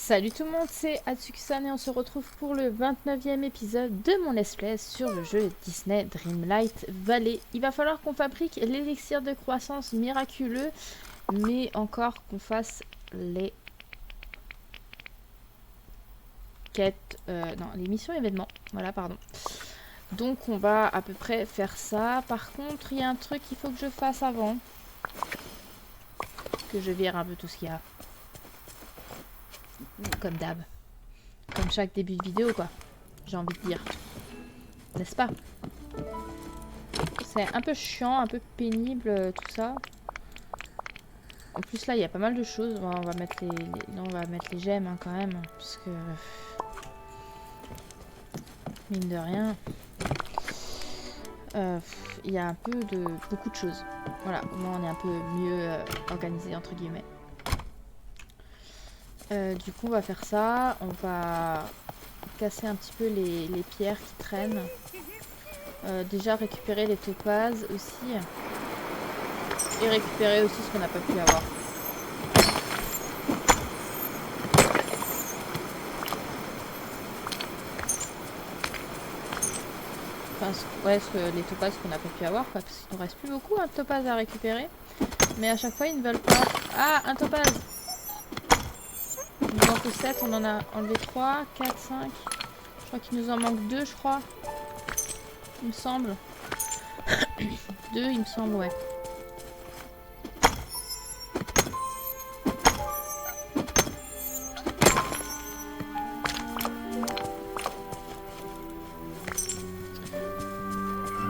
Salut tout le monde, c'est Atsuki-san et on se retrouve pour le 29e épisode de mon let's play sur le jeu Disney Dreamlight Valley. Il va falloir qu'on fabrique l'élixir de croissance miraculeux, mais encore qu'on fasse les quêtes, non, les missions événements, voilà, pardon. Donc on va à peu près faire ça. Par contre, il y a un truc qu'il faut que je fasse avant, que je vire un peu tout ce qu'il y a. Comme d'hab. Comme chaque début de vidéo, quoi. J'ai envie de dire. N'est-ce pas? C'est un peu chiant, un peu pénible, tout ça. En plus, là, il y a pas mal de choses. Bon, on va mettre non, on va mettre les gemmes, hein, quand même. Parce que... mine de rien... il y a un peu de... beaucoup de choses. Voilà, au moins, on est un peu mieux organisé, entre guillemets. Du coup, on va faire ça. On va casser un petit peu les pierres qui traînent. Déjà récupérer les topazes aussi. Et récupérer aussi ce qu'on n'a pas pu avoir. Enfin, ouais, les topazes qu'on n'a pas pu avoir, quoi, parce qu'il nous reste plus beaucoup de topazes à récupérer. Mais à chaque fois, ils ne veulent pas... Ah, un topaz! Il nous manque 7, on en a enlevé 3, 4, 5. Je crois qu'il nous en manque 2, je crois. Il me semble. 2, il me semble, ouais.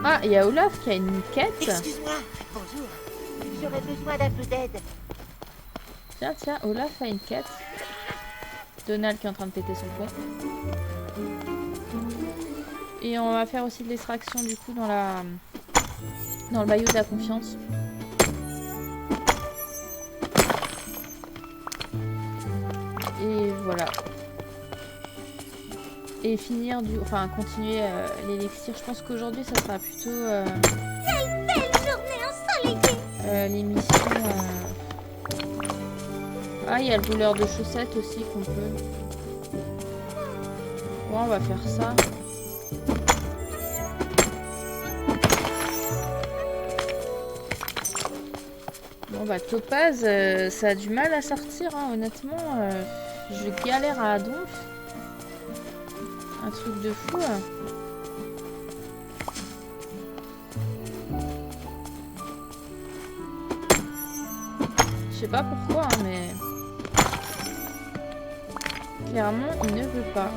Ah, il y a Olaf qui a une quête. Excuse-moi, bonjour. J'aurais besoin d'un peu d'aide. Tiens, tiens, Olaf a une quête. Donald qui est en train de péter son pont. Et on va faire aussi de l'extraction du coup dans le bayou de la confiance. Et voilà. Et finir enfin continuer l'élixir. Je pense qu'aujourd'hui ça sera plutôt Quelle belle journée ensoleillée. les missions. Ah, il y a le voleur de chaussettes aussi qu'on peut. Bon, on va faire ça. Bon bah Topaz, ça a du mal à sortir, hein, honnêtement. Je galère à donf. Un truc de fou. Hein. Je sais pas pourquoi, hein, mais... clairement, il ne veut pas.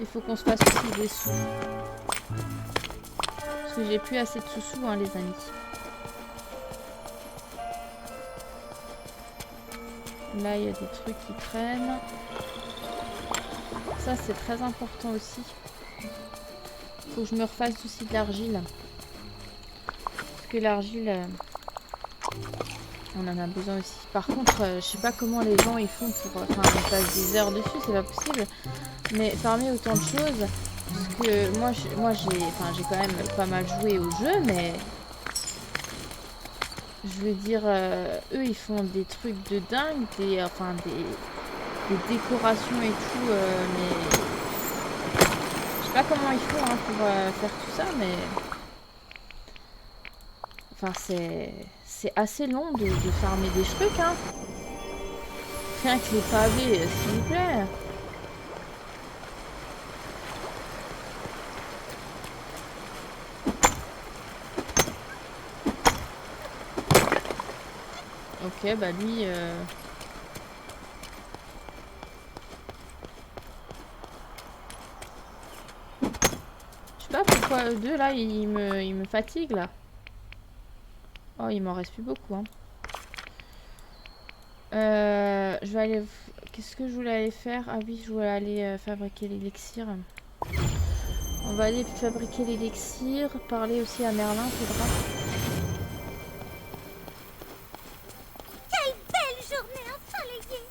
Il faut qu'on se fasse aussi des sous. Parce que j'ai plus assez de sous-sous, hein, les amis. Là, il y a des trucs qui traînent. Ça, c'est très important aussi. Faut que je me refasse aussi de l'argile. Parce que l'argile, on en a besoin aussi. Par contre, je sais pas comment les gens ils font pour... Enfin, ils passent des heures dessus, c'est pas possible. Mais farmer autant de choses... Parce que moi j'ai quand même pas mal joué au jeu, mais... Je veux dire, eux ils font des trucs de dingue, des décorations et tout, mais... Je sais pas comment ils font hein, pour faire tout ça, mais... Enfin, c'est assez long de farmer des trucs, hein. Rien que les pavés, s'il vous plaît. Ok, bah lui... Je sais pas pourquoi eux deux là, ils me fatiguent là. Oh, il m'en reste plus beaucoup, hein. Je vais aller... Qu'est-ce que je voulais aller faire? Ah oui, je voulais aller fabriquer l'élixir. On va aller fabriquer l'élixir. Parler aussi à Merlin, faudra. Quelle belle journée ensoleillée.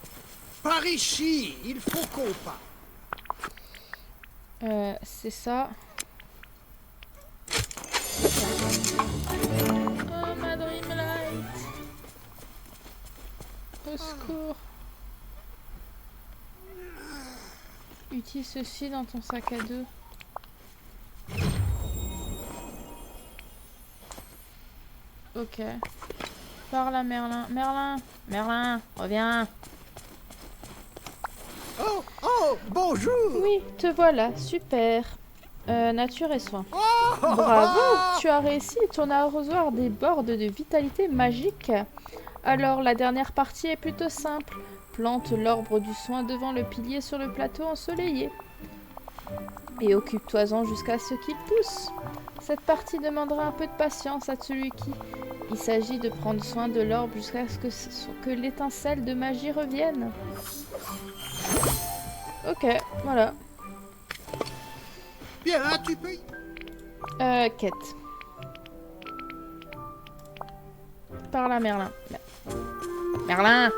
Par ici, il faut qu'on parte. C'est ça. Oh, ma Dreamlight. Au secours. Utilise ceci dans ton sac à dos. Ok. Parle à Merlin. Merlin! Merlin! Reviens! Oh, oh, bonjour. Oui, te voilà. Super. Nature et soins. Bravo! Tu as réussi. Ton arrosoir déborde de vitalité magique. Alors, la dernière partie est plutôt simple. Plante l'arbre du soin devant le pilier sur le plateau ensoleillé. Et occupe-toi-en jusqu'à ce qu'il pousse. Cette partie demandera un peu de patience à Tsuruki. Il s'agit de prendre soin de l'orbe jusqu'à ce que l'étincelle de magie revienne. Ok, voilà. Bien, tu peux... Quête. Parle à Merlin. Merlin!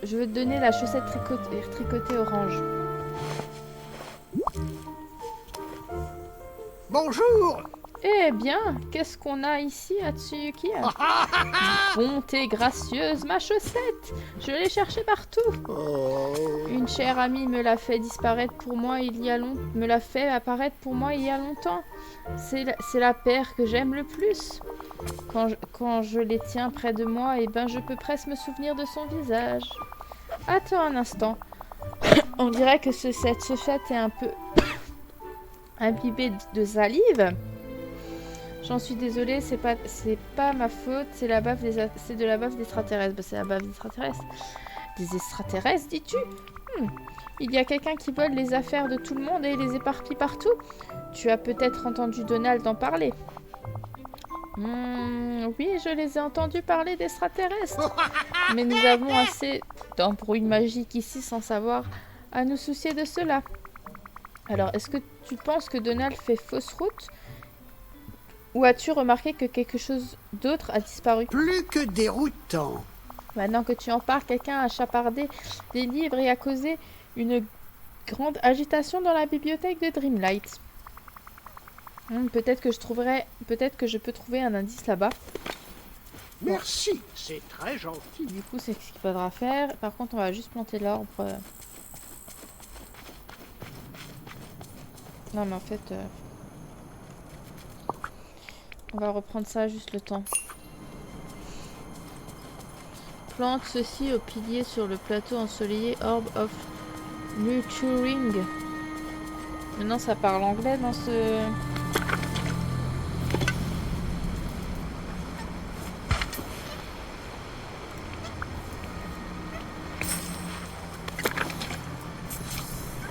Je veux te donner la chaussette tricotée orange. Bonjour. Eh bien, qu'est-ce qu'on a ici à Tsuyuki? Bonté gracieuse, ma chaussette! Je l'ai cherchée partout. Oh. Une chère amie me l'a fait disparaître pour moi il y a longtemps. Me l'a fait apparaître pour moi il y a longtemps. C'est la paire que j'aime le plus. Quand je les tiens près de moi, eh ben je peux presque me souvenir de son visage. Attends un instant. On dirait que cette chaussette est un peu imbibée de salive. J'en suis désolée, c'est pas ma faute, c'est de la baffe d'extraterrestres. Bah, c'est la baffe d'extraterrestres. Des extraterrestres, dis-tu? Il y a quelqu'un qui vole les affaires de tout le monde et les éparpille partout. Tu as peut-être entendu Donald en parler. Oui, je les ai entendus parler d'extraterrestres. Mais nous avons assez d'embrouilles magiques ici sans savoir à nous soucier de cela. Alors, est-ce que tu penses que Donald fait fausse route? Ou as-tu remarqué que quelque chose d'autre a disparu? Plus que déroutant. Maintenant que tu en parles, quelqu'un a chapardé des livres et a causé une grande agitation dans la bibliothèque de Dreamlight. Peut-être que je peux trouver un indice là-bas. Merci, c'est très gentil. Du coup, c'est ce qu'il faudra faire. Par contre, on va juste planter l'arbre. Non, mais en fait... On va reprendre ça juste le temps. Plante ceci au pilier sur le plateau ensoleillé Orb of Nurturing. Maintenant ça parle anglais dans ce...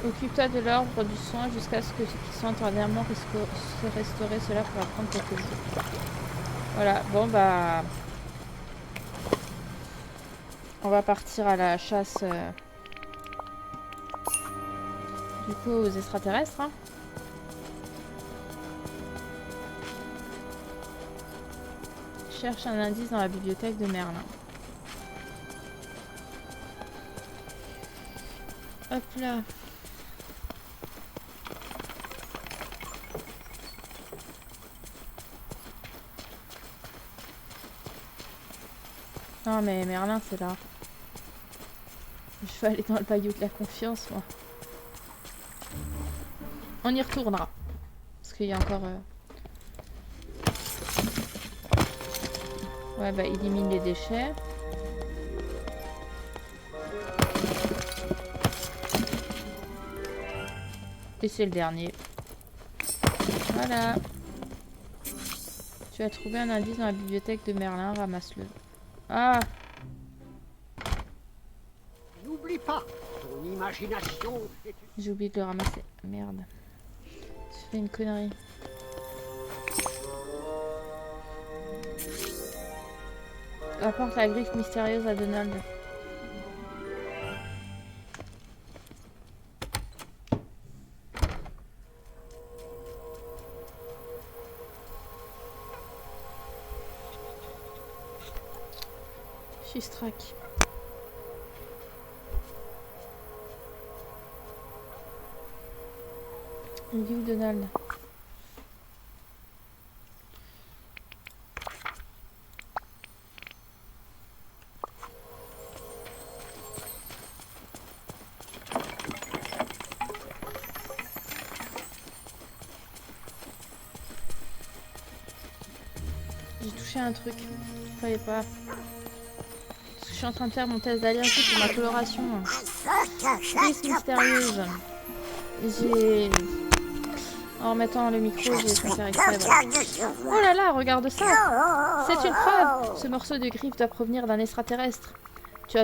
Occupe-toi de l'arbre du soin jusqu'à ce qu'il soit entièrement restauré. Cela pourra prendre quelques jours. Voilà, bon bah... On va partir à la chasse du coup aux extraterrestres. Hein. Cherche un indice dans la bibliothèque de Merlin. Hop là. Non mais Merlin c'est là. Je vais aller dans le bayou de la confiance moi. On y retournera. Parce qu'il y a encore... Ouais bah élimine les déchets. Et c'est le dernier. Voilà. Tu as trouvé un indice dans la bibliothèque de Merlin, ramasse-le. Ah! N'oublie pas, ton imagination est... J'ai oublié de le ramasser. Merde. Tu fais une connerie. Apporte la griffe mystérieuse à Donald. Chistrac. Il est où Donald? J'ai touché un truc. Je savais pas. Parce que je suis en train de faire mon test d'allergie pour ma coloration. Prise mystérieuse. J'ai... En remettant le micro, j'ai laissé faire exprès. Voilà. Oh là là, regarde ça! C'est une preuve! Ce morceau de griffe doit provenir d'un extraterrestre. Tu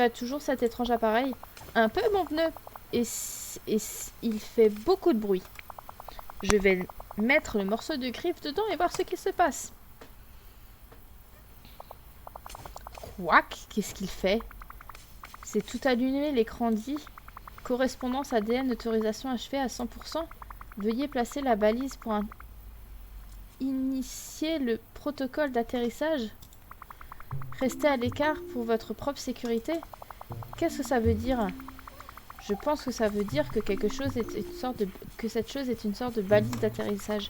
as toujours cet étrange appareil? Un peu, mon pneu. Et il fait beaucoup de bruit. Je vais mettre le morceau de griffe dedans et voir ce qui se passe. Quack, qu'est-ce qu'il fait? C'est tout allumé, l'écran dit. Correspondance ADN, autorisation achevée à 100%. Veuillez placer la balise pour initier le protocole d'atterrissage. Restez à l'écart pour votre propre sécurité. Qu'est-ce que ça veut dire? Je pense que ça veut dire que quelque chose est que cette chose est une sorte de balise d'atterrissage.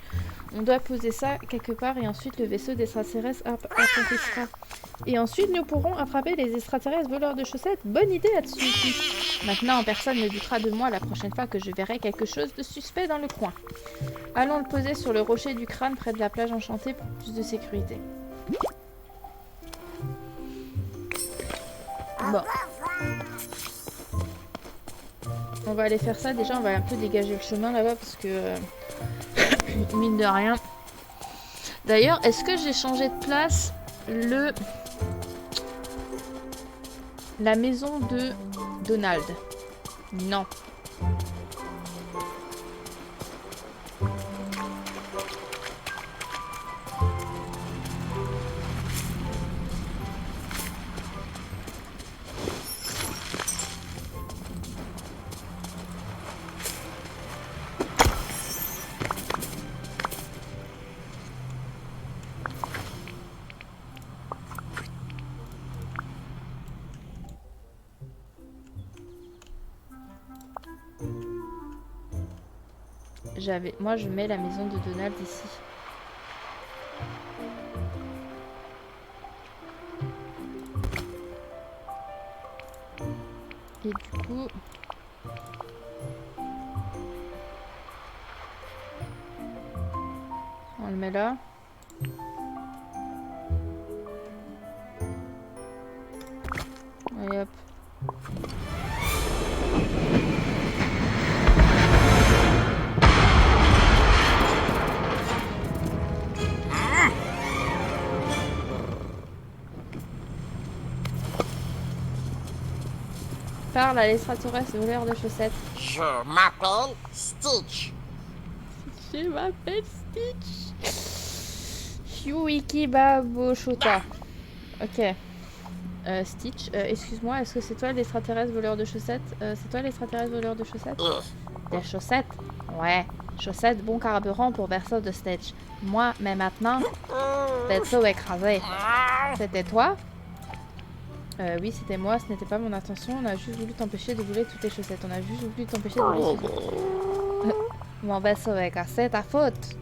On doit poser ça quelque part et ensuite le vaisseau d'extraterrestres atterrissera. Et ensuite nous pourrons attraper les extraterrestres voleurs de chaussettes. Bonne idée, Atsuki. Maintenant personne ne doutera de moi la prochaine fois que je verrai quelque chose de suspect dans le coin. Allons le poser sur le rocher du crâne près de la plage enchantée pour plus de sécurité. Bon. On va aller faire ça. Déjà, on va un peu dégager le chemin là-bas parce que... mine de rien. D'ailleurs, est-ce que j'ai changé de place la maison de Donald? Non. Moi, je mets la maison de Donald ici. Et du coup... on le met là. Allez hop. Parle à l'extraterrestre voleur de chaussettes. Je m'appelle Stitch. Je m'appelle Stitch. Yuiki Baboshota. Ok. Stitch, excuse-moi, est-ce que c'est toi l'extraterrestre voleur de chaussettes? C'est toi l'extraterrestre voleur de chaussettes? Des chaussettes? Ouais. Chaussettes, bon carburant pour vaisseau de Stitch. Moi, mais maintenant, vaisseau écrasé. C'était toi? Oui, c'était moi, ce n'était pas mon intention. On a juste voulu t'empêcher de voler toutes les chaussettes. On a juste voulu t'empêcher de voler mon vaisseau est cassé, ta faute.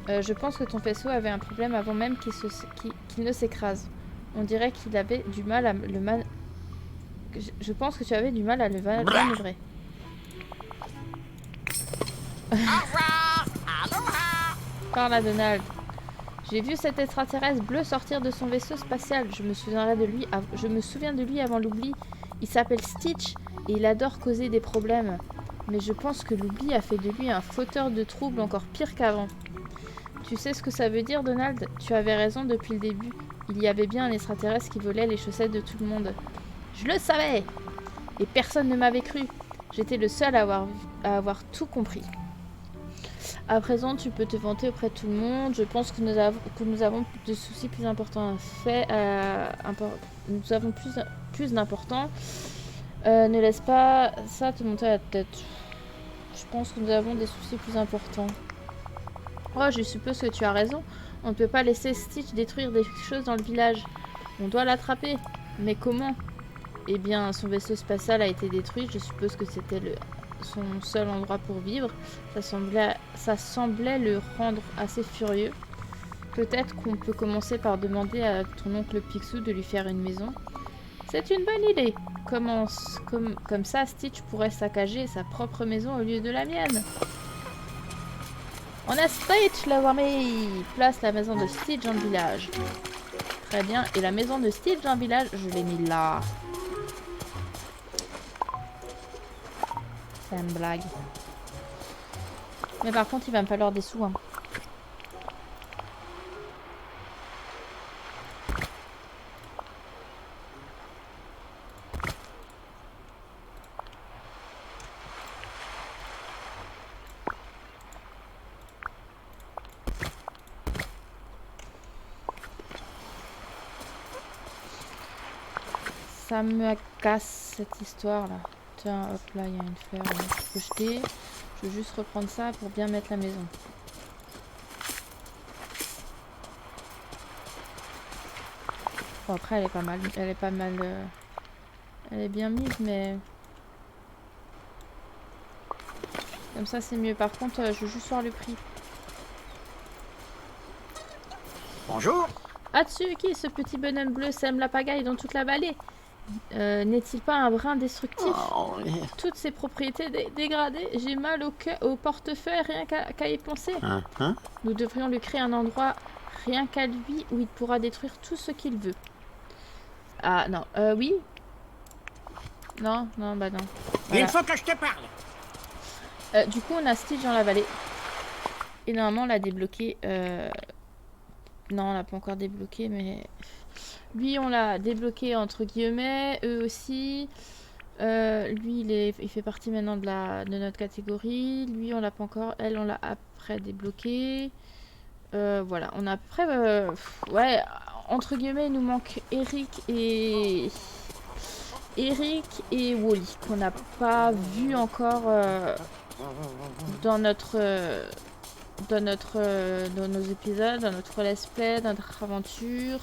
Je pense que ton vaisseau avait un problème avant même qu'il ne s'écrase. On dirait qu'il avait du mal à le Je pense que tu avais du mal à le manœuvrer. Parle à Donald. J'ai vu cet extraterrestre bleu sortir de son vaisseau spatial. Je me souviens de lui avant l'oubli. Il s'appelle Stitch et il adore causer des problèmes. Mais je pense que l'oubli a fait de lui un fauteur de troubles encore pire qu'avant. Tu sais ce que ça veut dire, Donald? Tu avais raison depuis le début. Il y avait bien un extraterrestre qui volait les chaussettes de tout le monde. Je le savais! Et personne ne m'avait cru. J'étais le seul à avoir tout compris. À présent, tu peux te vanter auprès de tout le monde. Je pense que nous avons de soucis plus importants à faire. Nous avons plus d'importants. Ne laisse pas ça te monter à la tête. Je pense que nous avons des soucis plus importants. Oh, je suppose que tu as raison. On ne peut pas laisser Stitch détruire des choses dans le village. On doit l'attraper. Mais comment? Eh bien, son vaisseau spatial a été détruit. Je suppose que c'était son seul endroit pour vivre. Ça semblait le rendre assez furieux. Peut-être qu'on peut commencer par demander à ton oncle Picsou de lui faire une maison. C'est une bonne idée. Comme ça, Stitch pourrait saccager sa propre maison au lieu de la mienne. On a Stitch, les amis. Place la maison de Stitch dans le village. Très bien. Et la maison de Stitch dans le village, je l'ai mis là. C'est une blague. Mais par contre, il va me falloir des sous. Hein. Ça me casse cette histoire là. Tiens, hop là, il y a une fleur qu'il faut jeter. Je vais juste reprendre ça pour bien mettre la maison. Bon, après, elle est pas mal. Elle est pas mal. Elle est bien mise, mais. Comme ça, c'est mieux. Par contre, je veux juste voir le prix. Bonjour. Atsuki, ce petit bonhomme bleu sème la pagaille dans toute la vallée. N'est-il pas un brin destructif? Toutes ses propriétés dégradées. J'ai mal au portefeuille rien qu'à y penser. Nous devrions lui créer un endroit rien qu'à lui où il pourra détruire tout ce qu'il veut. Ah non, oui. Non, bah non. Voilà. Il faut que je te parle. Du coup, on a Stitch dans la vallée. Et normalement, on l'a débloqué. Non, on l'a pas encore débloqué, mais... Lui, on l'a débloqué entre guillemets. Eux aussi. Lui, il fait partie maintenant de notre catégorie. Lui, on l'a pas encore. Elle, on l'a après débloqué. Voilà, on a à peu près... ouais, entre guillemets, il nous manque Eric et Wally, qu'on n'a pas vu encore dans nos épisodes, dans notre let's play, dans notre aventure.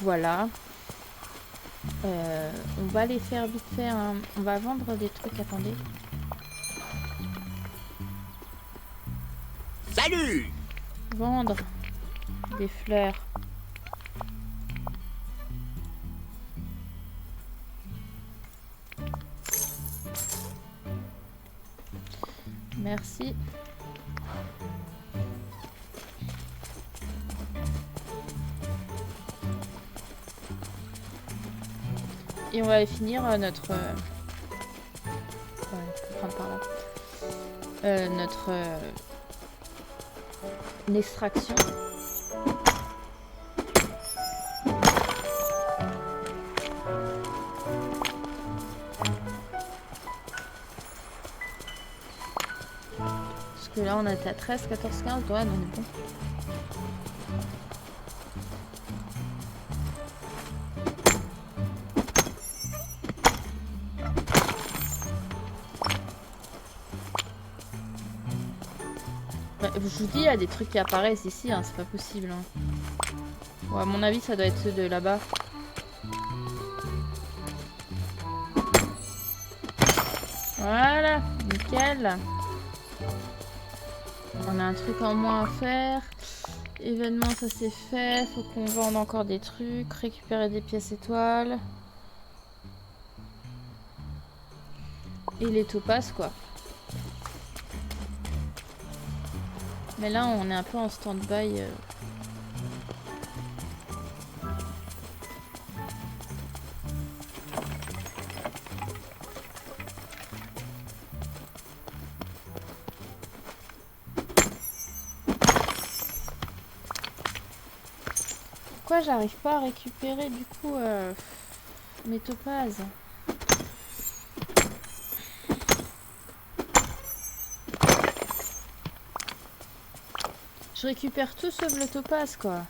Voilà. On va les faire vite fait. Hein. On va vendre des trucs. Attendez. Salut. Vendre des fleurs. Merci. Et on va finir notre... ouais, je peux prendre par là. Notre extraction. Parce que là on est à 13, 14, 15, ouais, on est bon. Je vous dis, il y a des trucs qui apparaissent ici, hein, c'est pas possible. Hein. Ouais, à mon avis, ça doit être ceux de là-bas. Voilà, nickel. On a un truc en moins à faire. Événement, ça c'est fait. Faut qu'on vende encore des trucs. Récupérer des pièces étoiles. Et les topazes, quoi. Mais là, on est un peu en stand-by. Pourquoi j'arrive pas à récupérer du coup mes topazes? Je récupère tout sauf le topaz, quoi.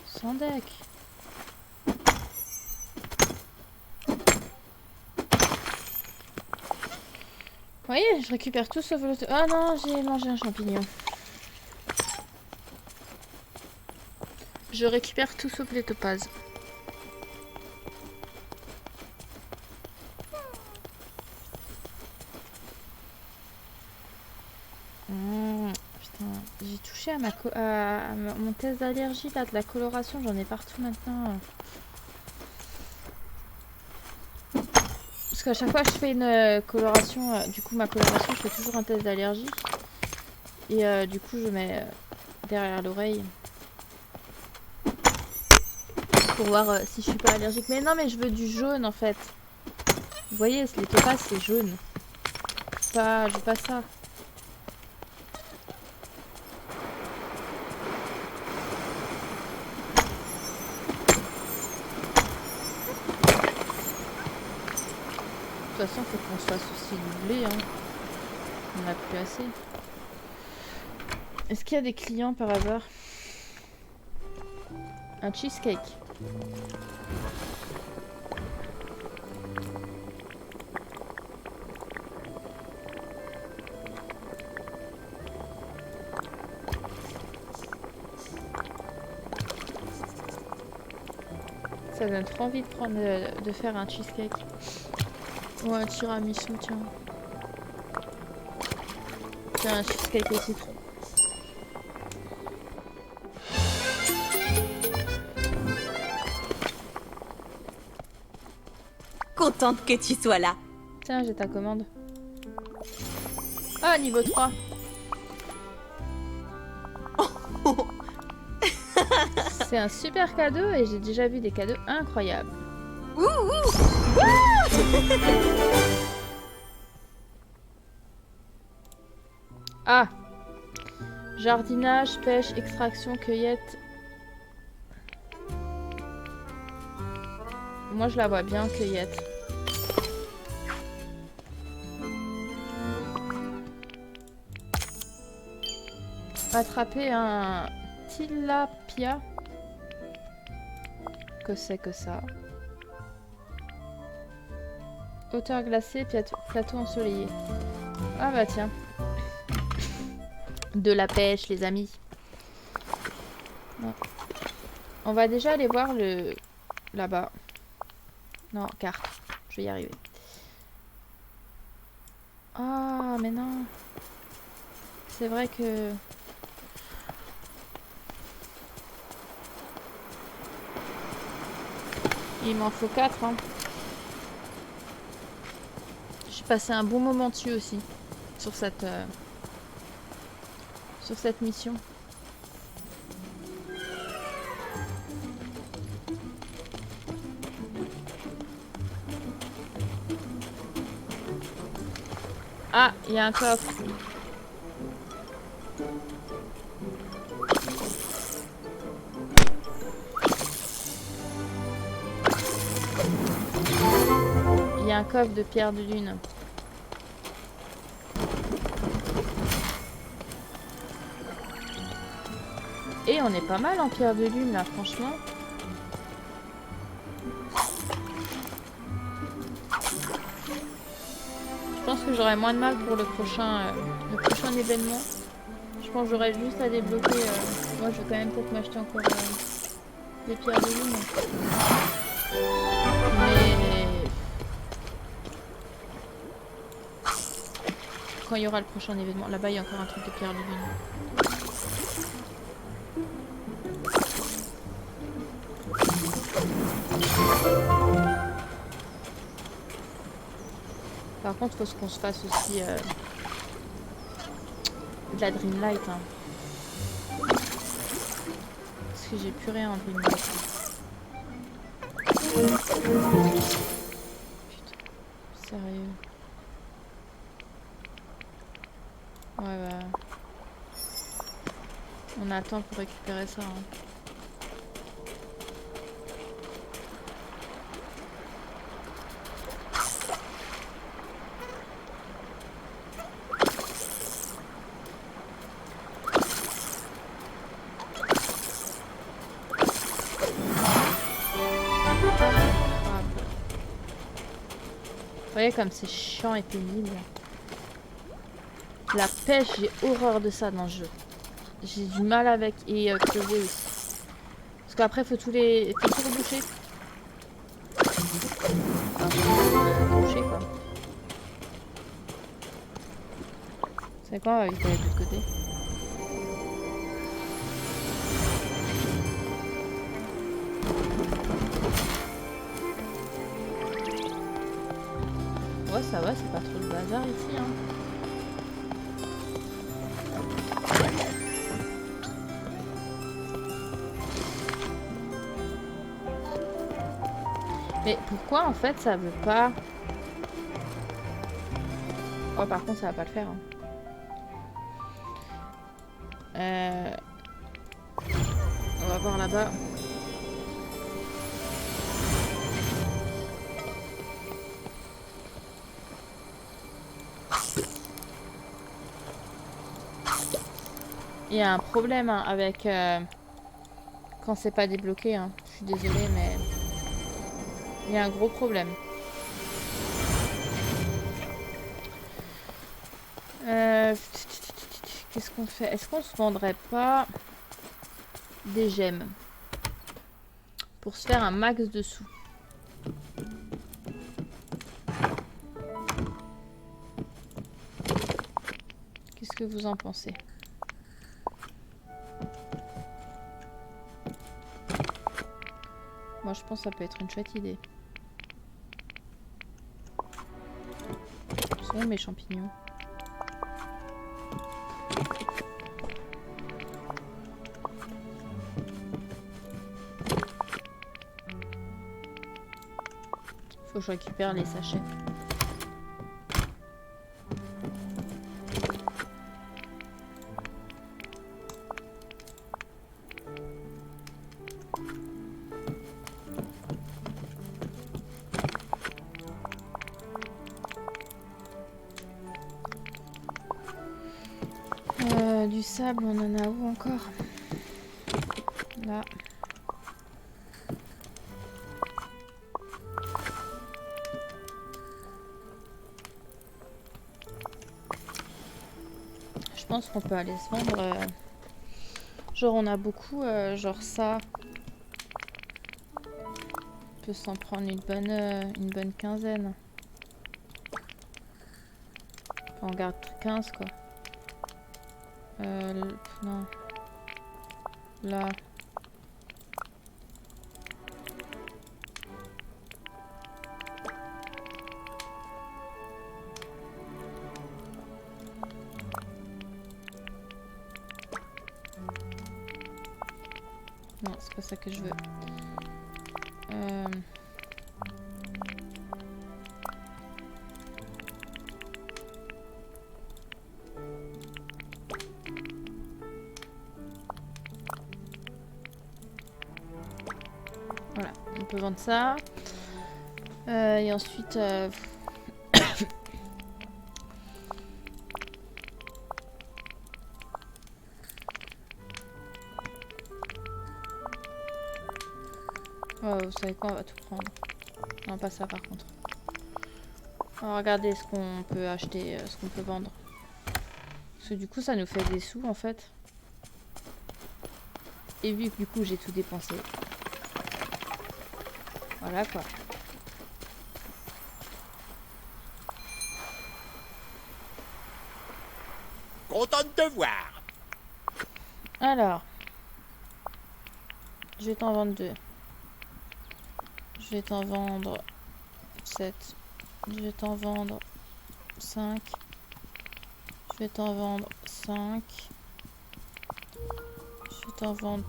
Sans deck. Vous voyez, je récupère tout sauf le topaz. Ah non, j'ai mangé un champignon. Je récupère tout sauf les topazes. J'ai touché à, mon test d'allergie là, de la coloration, j'en ai partout maintenant. Parce qu'à chaque fois que je fais une coloration, du coup ma coloration, je fais toujours un test d'allergie. Et du coup je mets derrière l'oreille. Pour voir si je suis pas allergique. Mais non mais je veux du jaune en fait. Vous voyez, les topazes c'est jaune. Je veux pas ça. De toute façon, faut qu'on se fasse aussi du blé. Hein. On n'a plus assez. Est-ce qu'il y a des clients par hasard? Un cheesecake. Ça donne trop envie de faire un cheesecake. Ou un tiramisu, tiens. Tiens, un cheesecake au citron. Contente que tu sois là. Tiens, j'ai ta commande. Ah, niveau 3. C'est un super cadeau et j'ai déjà vu des cadeaux incroyables. Ah! Jardinage, pêche, extraction, cueillette. Moi je la vois bien, cueillette. Attraper un tilapia. Que c'est que ça? Hauteur glacée, plateau ensoleillé. Ah bah tiens. De la pêche, les amis. Non. On va déjà aller voir le... Là-bas. Non, carte. Je vais y arriver. Ah, mais non. C'est vrai que... Il m'en faut 4, hein. J'ai passé un bon moment dessus aussi. Sur cette mission. Ah, il y a un coffre. Il y a un coffre de pierre de lune. Et on est pas mal en pierre de lune là, franchement. Je pense que j'aurai moins de mal pour le prochain événement. Je pense que j'aurai juste à débloquer. Moi, je vais quand même peut-être m'acheter encore des pierres de lune. Mais quand il y aura le prochain événement, là-bas, il y a encore un truc de pierre de lune. Par contre, il faut qu'on se fasse aussi de la Dreamlight. Hein. Parce que j'ai plus rien en Dreamlight. Putain, sérieux. Ouais, bah. On attend pour récupérer ça. Hein. Vous voyez comme c'est chiant et pénible. La pêche, j'ai horreur de ça dans le jeu. J'ai du mal avec et creuser aussi. Parce qu'après faut tout reboucher. Enfin, reboucher quoi. C'est quoi, on va vite aller de l'autre côté. ça va, c'est pas trop le bazar ici. Hein. Mais pourquoi en fait ça veut pas... Oh par contre ça va pas le faire. Hein. On va voir là-bas. Il y a un problème hein, avec quand c'est pas débloqué. Hein. Je suis désolée mais il y a un gros problème. Qu'est-ce qu'on fait? Est-ce qu'on se vendrait pas des gemmes pour se faire un max de sous? Qu'est-ce que vous en pensez? Moi je pense que ça peut être une chouette idée. Où sont mes champignons? Faut que je récupère les sachets. Du sable, on en a où encore? Là. Je pense qu'on peut aller se vendre. Genre on a beaucoup, genre ça. On peut s'en prendre une bonne quinzaine. Enfin, on garde 15 quoi. Non. Là. Non, c'est pas ça que je veux. Voilà, on peut vendre ça. Et ensuite... Oh, vous savez quoi, on va tout prendre. Non, pas ça par contre. On va regarder ce qu'on peut acheter, ce qu'on peut vendre. Parce que du coup, ça nous fait des sous en fait. Et vu que du coup, j'ai tout dépensé. Voilà quoi. Content de te voir. Alors. Je vais t'en vendre 2. Je vais t'en vendre 7. Je vais t'en vendre 5. Je vais t'en vendre 5. Je vais t'en vendre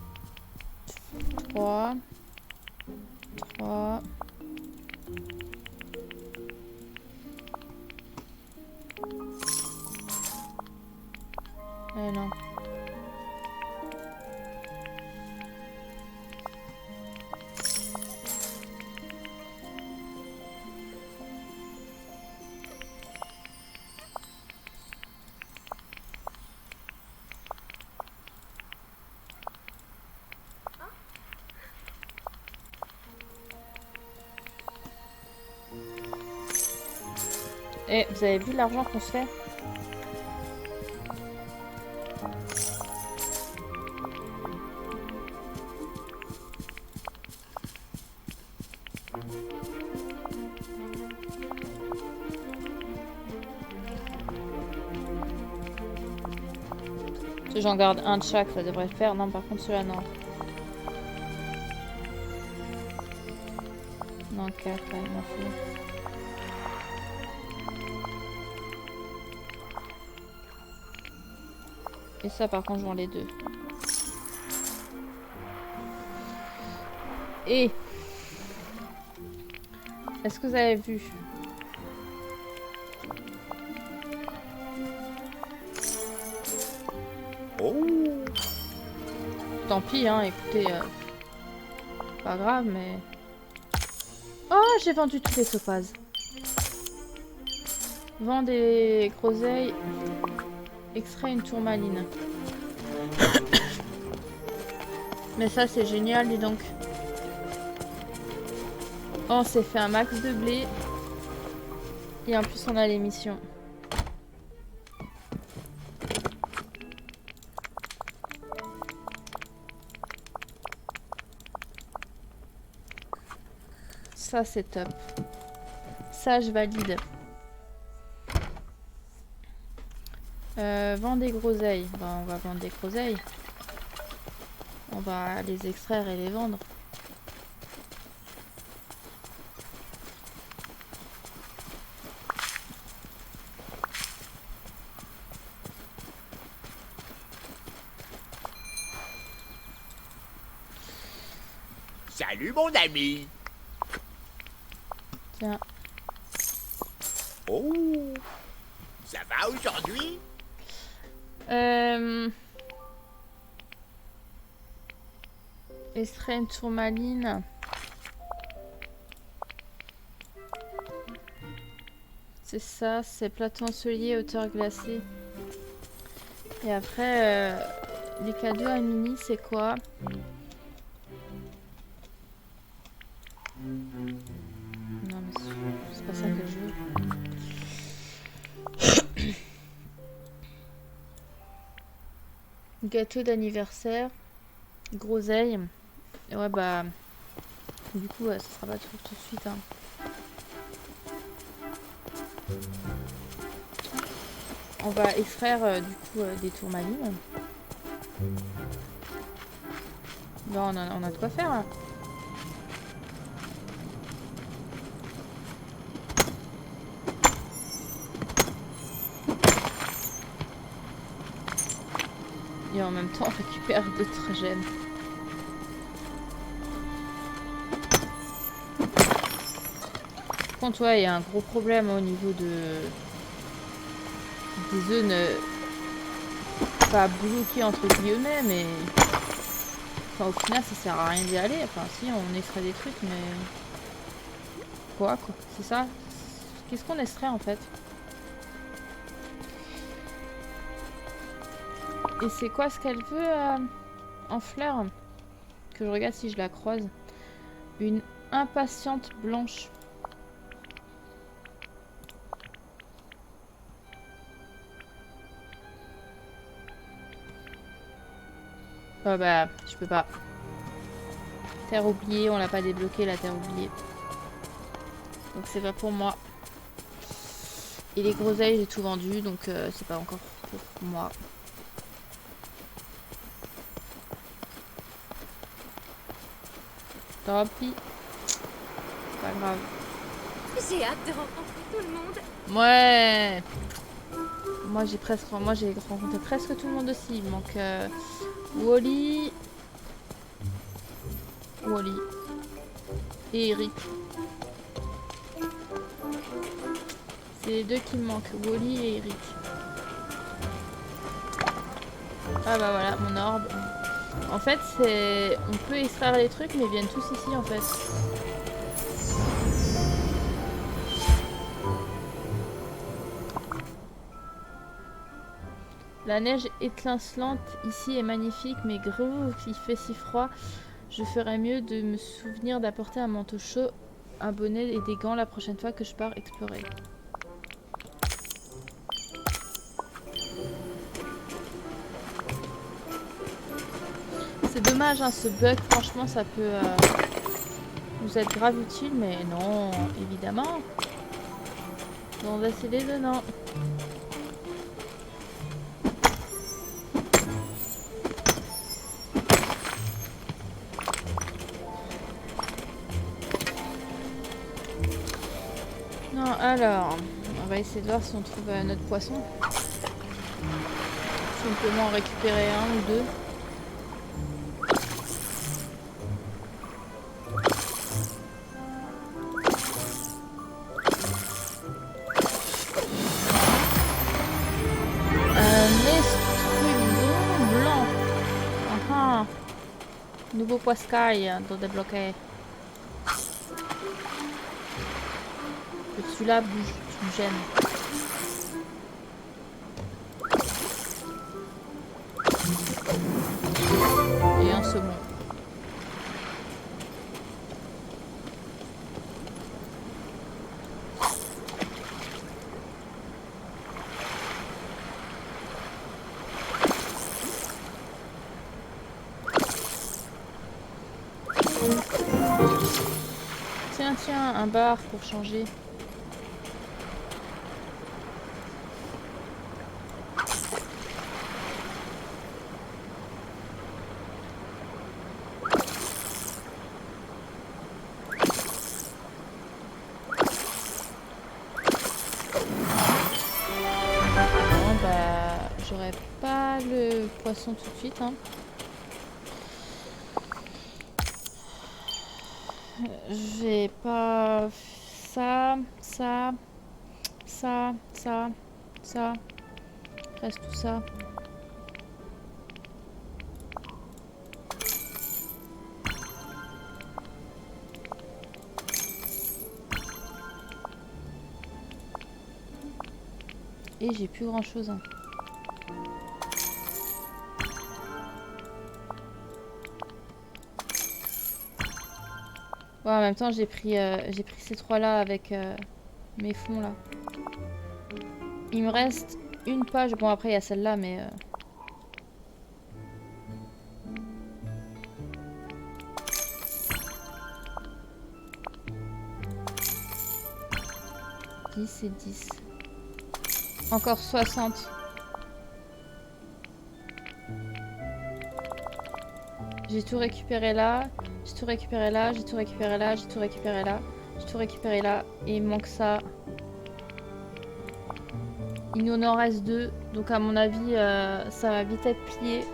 3. 3. Non. Et vous avez vu l'argent qu'on se fait? Si j'en garde un de chaque, ça devrait le faire. Non, par contre, celui-là, non. Non, 4, là, il m'en faut. Et ça par contre je vends les deux. Et est-ce que vous avez vu? Oh. Tant pis hein, écoutez, pas grave mais... Oh, j'ai vendu toutes les topazes. Vends des groseilles. Extrait une tourmaline. Mais ça c'est génial, dis donc. Oh, on s'est fait un max de blé. Et en plus on a l'émission. Ça c'est top. Ça je valide. Vends des groseilles. Bah, on va vendre des groseilles. On va les extraire et les vendre. Salut mon ami. Tiens. Oh. Ça va aujourd'hui? Extrait une tourmaline. C'est ça, c'est plateau ensoleillé, hauteur glacée. Et après, les cadeaux à Mini, c'est quoi? Non mais c'est pas ça que je veux. Gâteau d'anniversaire. Groseille. Et ouais bah... Du coup, ça sera pas tout de suite. Hein. On va extraire du coup des tourmalines. Bon, on a de quoi faire. Hein. Et en même temps, on récupère d'autres gemmes. Par contre, ouais, il y a un gros problème au niveau de... des zones pas bloquées entre guillemets, mais... Enfin, au final, ça sert à rien d'y aller. Enfin, si, on extrait des trucs, mais... Quoi c'est ça? Qu'est-ce qu'on extrait, en fait? Et c'est quoi ce qu'elle veut en fleurs? Que je regarde si je la croise. Une impatiente blanche. Oh bah, je peux pas. Terre oubliée, on l'a pas débloqué la terre oubliée. Donc c'est pas pour moi. Et les groseilles, j'ai tout vendu, donc c'est pas encore pour moi. Tant pis. C'est pas grave. J'ai hâte de rencontrer tout le monde. Ouais. Moi j'ai rencontré presque tout le monde aussi. Il manque Wally et Eric. C'est les deux qui me manquent, Wally et Eric. Ah bah voilà, mon orbe. En fait, c'est... On peut extraire les trucs, mais ils viennent tous ici en fait. La neige étincelante ici est magnifique, mais gros, il fait si froid. Je ferais mieux de me souvenir d'apporter un manteau chaud, un bonnet et des gants la prochaine fois que je pars explorer. C'est dommage, hein, ce bug, franchement, ça peut nous être grave utile, mais non, évidemment. On va essayer les deux, non. Non, alors, on va essayer de voir si on trouve notre poisson. on peut m'en récupérer un ou deux. Un estrudon blanc. Ah, nouveau poiscaille de débloquer. Celui-là bouge, tu me gênes. Et un saumon. Tiens, un bar pour changer. Bon bah, j'aurais pas le poisson tout de suite, hein. J'ai pas ça, ça. Reste tout ça. Et j'ai plus grand chose, hein. Ouais, en même temps, j'ai pris ces trois-là avec mes fonds, là. Il me reste une page. Bon, après, il y a celle-là, mais... 10 et 10. Encore 60. J'ai tout récupéré là. J'ai tout récupéré là. J'ai tout récupéré là. J'ai tout récupéré là. J'ai tout récupéré là. Et il me manque ça. Il nous en reste 2. Donc à mon avis, ça va vite être plié.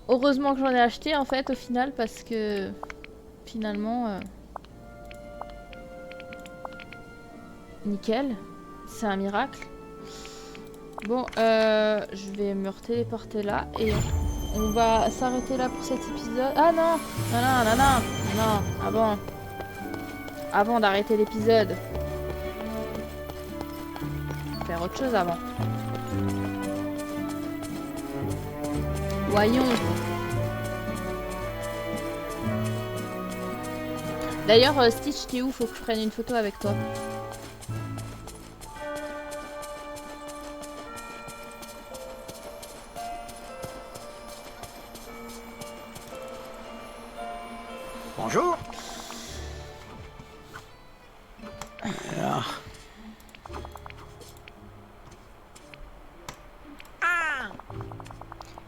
Heureusement que j'en ai acheté en fait au final. Parce que finalement... nickel. C'est un miracle. Bon, je vais me téléporter là. Et on va s'arrêter là pour cet épisode. Ah non! Non, non, non, non! Non, avant. Avant d'arrêter l'épisode. Faire autre chose avant. Voyons. D'ailleurs, Stitch, t'es où? Faut que je prenne une photo avec toi. Bonjour.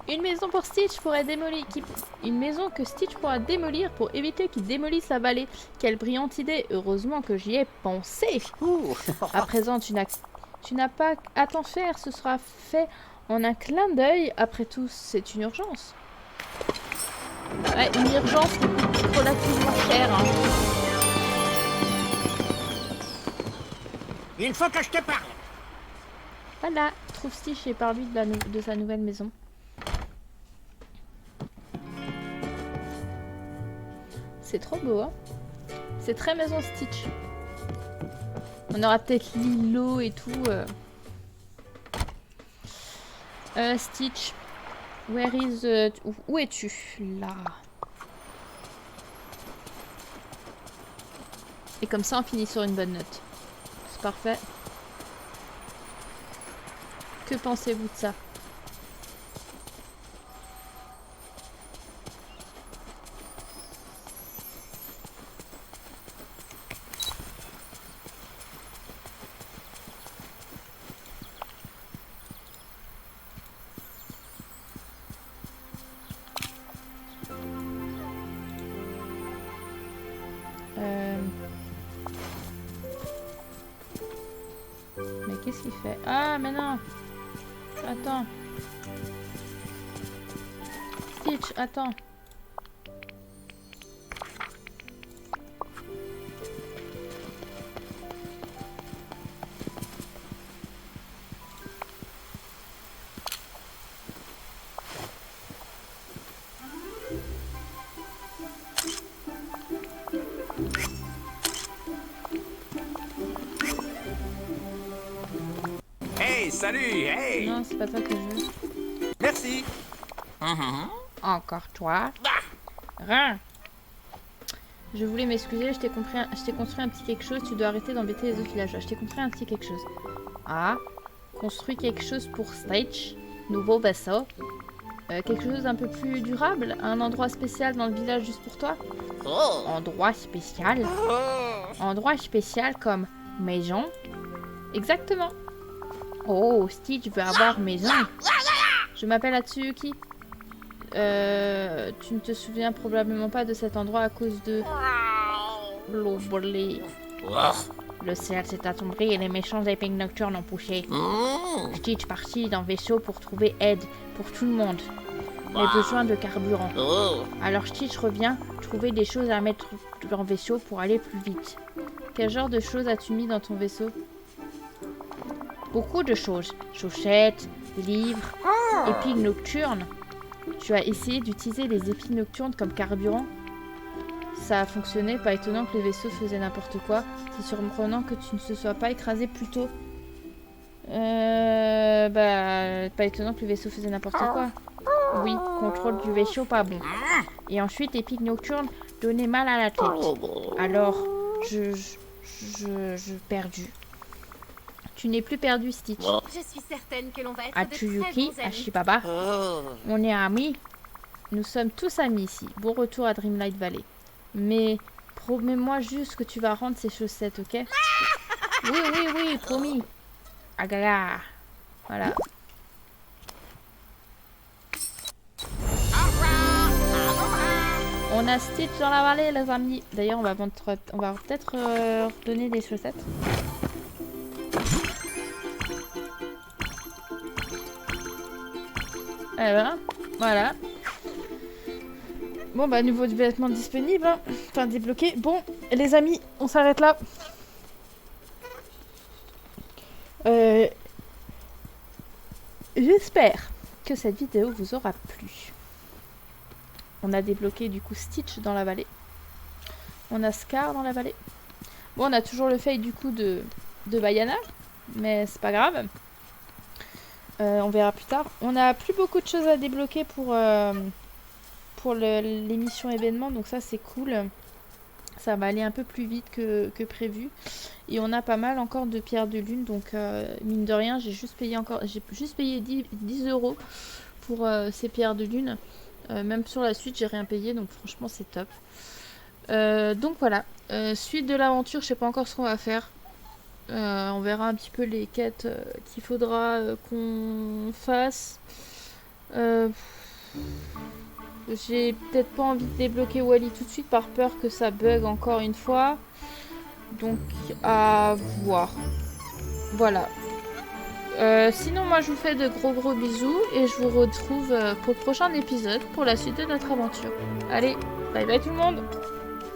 Une maison pour Stitch pourrait démolir. Une maison que Stitch pourra démolir pour éviter qu'il démolisse la vallée. Quelle brillante idée! Heureusement que j'y ai pensé. À présent, tu n'as pas à t'en faire. Ce sera fait en un clin d'œil. Après tout, c'est une urgence. Ouais, une urgence qui coûte relativement cher. Hein. Il faut que je te parle. Voilà, trouve Stitch et parle-lui de sa nouvelle maison. C'est trop beau, hein. C'est très maison Stitch. On aura peut-être l'îlot et tout. Stitch. Where is... où es-tu? Là. Et comme ça, on finit sur une bonne note. C'est parfait. Que pensez-vous de ça? Mais qu'est-ce qu'il fait? Ah, mais non! Attends. Stitch, attends. Hey, salut, hey! Non, c'est pas toi que je veux. Merci. Encore toi. Rien. Je voulais m'excuser, je t'ai construit un petit quelque chose, tu dois arrêter d'embêter les autres villageois. Je t'ai construit un petit quelque chose. Ah, construit quelque chose pour Stitch, nouveau vaisseau. Quelque chose d'un peu plus durable, un endroit spécial dans le village juste pour toi. Oh. Endroit spécial. Endroit spécial comme maison. Exactement. Oh, Stitch veut avoir maison. Je m'appelle Atsuyuki. Tu ne te souviens probablement pas de cet endroit à cause de l'oubli. Le ciel s'est assombri et les méchants épines nocturnes ont poussé. Stitch partit dans le vaisseau pour trouver aide pour tout le monde. Mais besoin de carburant. Alors Stitch revient trouver des choses à mettre dans le vaisseau pour aller plus vite. Quel genre de choses as-tu mis dans ton vaisseau? Beaucoup de choses. Chaussettes, livres, épines nocturnes. Tu as essayé d'utiliser les épines nocturnes comme carburant? Ça a fonctionné, pas étonnant que le vaisseau faisait n'importe quoi. C'est surprenant que tu ne se sois pas écrasé plus tôt. Pas étonnant que le vaisseau faisait n'importe quoi. Oui, contrôle du vaisseau pas bon. Et ensuite, épines nocturnes donnaient mal à la tête. Alors, je perdu. Tu n'es plus perdu, Stitch. Je suis certaine que l'on va être de très Atsuyuki, bons amis. Ashibaba. On est amis. Nous sommes tous amis ici. Bon retour à Dreamlight Valley. Mais promets-moi juste que tu vas rendre ces chaussettes, ok? Oui, promis. Agaga. Voilà. On a Stitch dans la vallée, les amis. D'ailleurs, on va peut-être redonner des chaussettes. Et voilà. Bon, bah, nouveau vêtement disponible. Hein. Enfin, débloqué. Bon, les amis, on s'arrête là. J'espère que cette vidéo vous aura plu. On a débloqué, du coup, Stitch dans la vallée. On a Scar dans la vallée. Bon, on a toujours le fail, du coup, de Bayana. Mais c'est pas grave. On verra plus tard. On a plus beaucoup de choses à débloquer pour l'émission événement. Donc ça, c'est cool. Ça va aller un peu plus vite que prévu. Et on a pas mal encore de pierres de lune. Donc, mine de rien, j'ai juste payé 10 € pour ces pierres de lune. Même sur la suite, j'ai rien payé. Donc, franchement, c'est top. Donc, voilà. Suite de l'aventure, je sais pas encore ce qu'on va faire. On verra un petit peu les quêtes qu'il faudra qu'on fasse. J'ai peut-être pas envie de débloquer Wally tout de suite par peur que ça bug encore une fois. Donc à voir. Voilà. Sinon moi je vous fais de gros bisous et je vous retrouve pour le prochain épisode pour la suite de notre aventure. Allez, bye bye tout le monde!